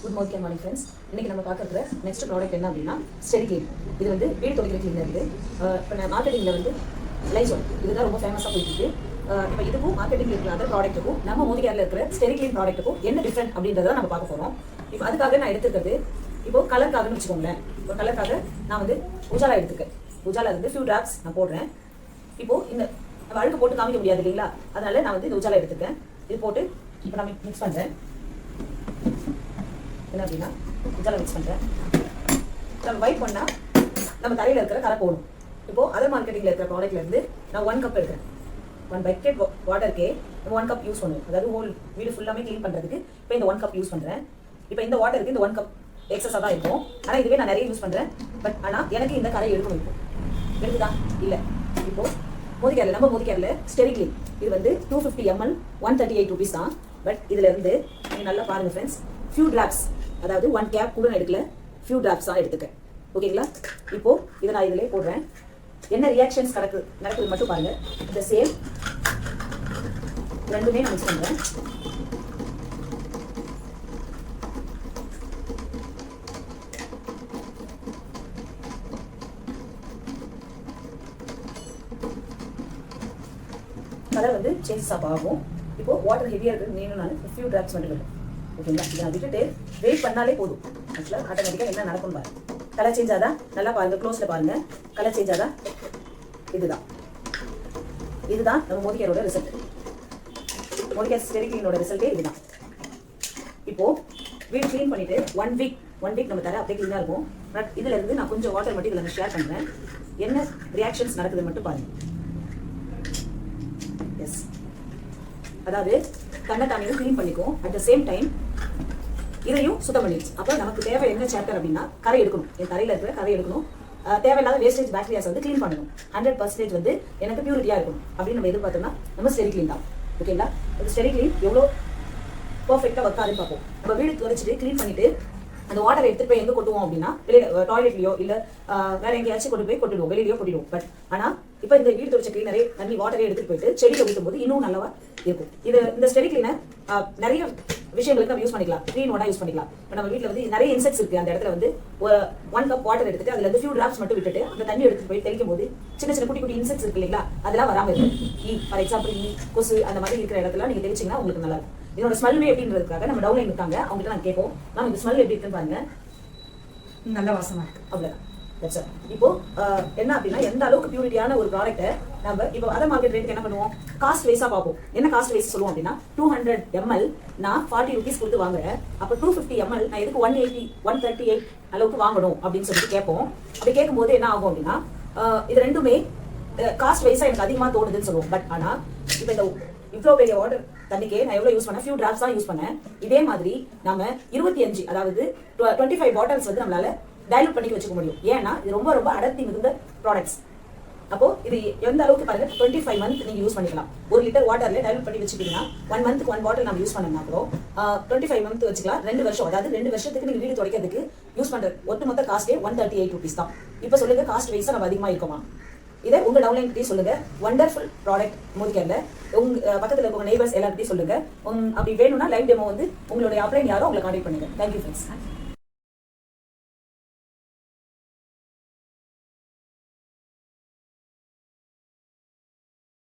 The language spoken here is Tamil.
Good morning friends. இன்னைக்கு நம்ம பார்க்குற நெக்ஸ்ட் ப்ராடக்ட் என்ன அப்படின்னா ஸ்டெரி கிளீன். இது வந்து வீடு துடைக்கிற கிளீனர் இருக்குது. இப்போ மார்க்கெட்டிங்கில் வந்து லைசால் இதுதான் ரொம்ப ஃபேமஸாக போயிட்டு இருக்கு. இப்போ இதுக்கும் மார்க்கெட்டிங் இருக்கிற அதர் ப்ராடக்ட்டுக்கும் நம்ம மோதி கேரில் இருக்கிற ஸ்டெரி கிளீன் ப்ராடக்ட்டுக்கும் என்ன டிஃப்ரெண்ட் அப்படின்றத நம்ம பார்க்க போகிறோம். இப்போ அதுக்காக நான் எடுத்துக்கிறது இப்போ கலருக்காகன்னு வச்சுக்கோங்களேன். இப்போ கலருக்காக நான் வந்து உஜாலா எடுத்துக்கேன். உஜாலா இருந்து ஃபியூ ட்ராப்ஸ் நான் போடுறேன். இப்போது இந்த நம்ம அழுக்கு போட்டு காமிக்க முடியாது இல்லைங்களா, அதனால நான் வந்து இந்த உஜாலா எடுத்துக்கேன். இது போட்டு இப்போ நான் மிக்ஸ் பண்ணுறேன். என்ன அப்படின்னா உஜாலா மிக்ஸ் பண்ணுறேன். நம்ம வைப் பண்ணால் நம்ம தரையில் இருக்கிற கரை போகணும். இப்போது அதர் மார்க்கெட்டிங்கில் இருக்கிற ப்ராடக்ட்லேருந்து நான் 1 கப் எடுக்கிறேன். 1 பக்கெட் வாட்டருக்கே நம்ம 1 கப் யூஸ் பண்ணுவோம். அதாவது ஹோல் வீடு ஃபுல்லாமே க்ளீன் பண்ணுறதுக்கு இப்போ இந்த 1 கப் யூஸ் பண்ணுறேன். இப்போ இந்த வாட்டருக்கு இந்த 1 கப் எக்ஸஸாக தான் இருக்கும். ஆனால் இதுவே நான் நிறைய யூஸ் பண்ணுறேன். பட் ஆனால் எனக்கு இந்த கரை எடுக்கணும். இப்போ எடுக்குதா இல்லை. இப்போது மோதிக்கேரில் நம்ம மோதிக்கேரில் ஸ்டெரி கிளீன் இது வந்து 250 ml 138 rupees தான். பட் இதில் இருந்து நீங்கள் நல்லா பாருங்கள் ஃப்ரெண்ட்ஸ், ஃபியூ ட்ராப்ஸ், அதாவது 1 கேப் கூட நான் எடுக்கல, ஃபியூ ட்ராப்ஸ் தான் எடுத்துக்கேன். ஓகேங்களா? இப்போது இதை நான் இதிலே போடுறேன். என்ன ரியாக்ஷன்ஸ் நடக்குது மட்டும் பாருங்கள். இந்த சேம் ரெண்டுமே நான் மிக்ஸ் பண்ணுறேன். கலர் வந்து சேஞ்சஸ் ஆகும். இப்போது வாட்டர் ஹெவியாக இருக்குது நீனும் நான் ஃபியூ ட்ராப்ஸ் மட்டும் இருக்கும். ஓகேங்களா? இதை நான் விட்டுட்டு வெயிட் பண்ணாலே போதும். ஆக்சுவலாக ஆட்டோமேட்டிக்காக என்ன நடக்கும் பாருங்க. கலர் சேஞ்ச் ஆதா நல்லா பாருங்கள், க்ளோஸில் பாருங்கள். கலர் சேஞ்ச் ஆதா இதுதான் நம்ம மோதிக்கேரோட ரிசல்ட். மோதிக்கேர் ஸ்டெரி கிளீனோட ரிசல்ட்டே இதுதான். இப்போது வீடு க்ளீன் பண்ணிவிட்டு ஒன் வீக் நம்ம தர அப்படியே க்ளீனாக இருக்கும். பட் இதில் இருந்து நான் கொஞ்சம் வாட்டர் மட்டும் இதில் நான் ஷேர் பண்ணுறேன். என்ன ரியாக்ஷன்ஸ் நடக்குது மட்டும் பாருங்கள். எஸ், அதாவது தன்னை தானே க்ளீன் பண்ணிக்கும். அட் த சேம் டைம் இதையும் சுத்தம் பண்ணிடுச்சு. அப்போ நமக்கு தேவை என்ன சாப்டர் அப்படின்னா கரை எடுக்கணும். என் தரையில் இருக்கிற கரை எடுக்கணும். தேவையில்லாத வேஸ்டேஜ் பாக்டீரியாஸ் வந்து க்ளீன் பண்ணணும். 100% வந்து எனக்கு பியூரிட்டியாக இருக்கணும் அப்படின்னு நம்ம எதிர்பார்த்தோம்னா நம்ம ஸ்டெரி கிளீன் தான். ஓகேங்களா? இந்த ஸ்டெரி கிளீன் எவ்வளோ பர்ஃபெக்டாக ஒர்க் ஆகுதுன்னு பார்ப்போம். நம்ம வீடு துடைச்சிட்டு க்ளீன் பண்ணிட்டு அந்த வாட்டரை எடுத்துகிட்டு போய் எங்கே கொட்டுவோம் அப்படின்னா வெளியில் டாய்லெட்லையோ இல்லை வேற எங்கேயாச்சும் கொண்டு போய் கொட்டிடுவோம், வெளியிலையோ கொட்டிடுவோம். பட் ஆனால் இப்போ இந்த வீடு துடைச்ச கிளீனரே தண்ணி வாட்டரே எடுத்துகிட்டு போயிட்டு செடியில் ஊற்றும் போது இன்னும் நல்லாவா இருக்கும். இந்த ஸ்டெரி கிளீனர் நிறைய விஷயங்களுக்கு நம்ம யூஸ் பண்ணிக்கலாம். 3-in-1 யூஸ் பண்ணிக்கலாம். இப்போ நம்ம வீட்டில் வந்து நிறைய இன்செக்ட்ஸ் இருக்குது. அந்த இடத்துல வந்து 1 கப் வாட்டர் எடுத்துட்டு அதில் வந்து ஃபியூ ட்ராப்ஸ் மட்டும் விட்டுட்டு அந்த தண்ணி எடுத்துட்டு போய் தெளிக்கும் போது சின்ன சின்ன குட்டி இன்செக்ட்ஸ் இருக்கு இல்லைங்களா, அதெல்லாம் வராமல் இருக்கும். ஃபார் எக்ஸாம்பிள் கொசு அந்த மாதிரி இருக்கிற இடத்துல நீங்கள் தெளிச்சிங்கன்னா உங்களுக்கு நல்லா இருக்கும். இதோட ஸ்மெல்வே எப்படின்றதுக்காக நம்ம டவுன்லைன் இருக்காங்க, அவங்ககிட்ட நான் கேட்போம், மேம் இந்த ஸ்மெல் எப்படி இருக்குன்னு பாருங்க. நல்ல வாசமாக இருக்குது. அவ்வளோதான். இப்போ என்ன அப்படின்னா எந்த அளவுக்கு பியூரிட்டியான ஒரு ப்ராடக்ட்டை நம்ம இப்போ அதர் மார்க்கெட் ரேட்டுக்கு என்ன பண்ணுவோம், காஸ்ட் வைஸாக பார்ப்போம். என்ன காஸ்ட் வைஸ் சொல்லுவோம் அப்படின்னா 200 ml நான் 40 rupees கொடுத்து வாங்குறேன். அப்போ 250 ml நான் எதுக்கு 180 138 அளவுக்கு வாங்கணும் அப்படின்னு சொல்லிட்டு கேட்போம். அப்படி கேட்கும்போது என்ன ஆகும் அப்படின்னா இது ரெண்டுமே காஸ்ட் வைஸாக எனக்கு அதிகமாக தோணுதுன்னு சொல்லுவோம். பட் ஆனால் இப்போ இந்த இவ்வளோ பெரிய வாட்டர் தண்ணிக்கே நான் எவ்வளோ யூஸ் பண்ணேன், ஃபியூ ட்ராப்ஸ் தான் யூஸ் பண்ணேன். இதே மாதிரி நம்ம 25 அதாவது 25 பாட்டில்ஸ் வந்து நம்மளால டைலூட் பண்ணி வச்சுக்க முடியும். ஏன்னா இது ரொம்ப ரொம்ப அடர்த்தி மிகுந்த ப்ராடக்ட்ஸ். அப்போ இது எந்த அளவுக்கு பாருங்க, 25 months நீங்க யூஸ் பண்ணிக்கலாம். 1 லிட்டர் வாட்டர்ல டைலூட் பண்ணி வச்சுக்கிட்டீங்கன்னா 1 monthக்கு 1 பாட்டில் நம்ம யூஸ் பண்ணோம்னா கூட 25 months வச்சுக்கலாம். 2 வருஷம், அதாவது 2 வருஷத்துக்கு நீங்க வீடு துடைக்கிறதுக்கு யூஸ் பண்ற ஒட்டுமொத்த காஸ்டே 138 rupees தான். இப்போ சொல்லுங்க, காஸ்ட் வைஸா நம்ம அதிகமாக இருக்குமா? இதை உங்க டவுன்லைன் சொல்லுங்க. வண்டர்ஃபுல் ப்ராடக்ட் மோதிக்கேர்ல உங்க பக்கத்தில் இருக்க நெய்பர்ஸ் எல்லார்கிட்டையும் சொல்லுங்க. அப்படி வேணும்னா லைவ் டெமோ வந்து உங்களுடைய அப்ளைன் யாரோ உங்களை கான்டாக்ட் பண்ணுங்க. Thank you friends.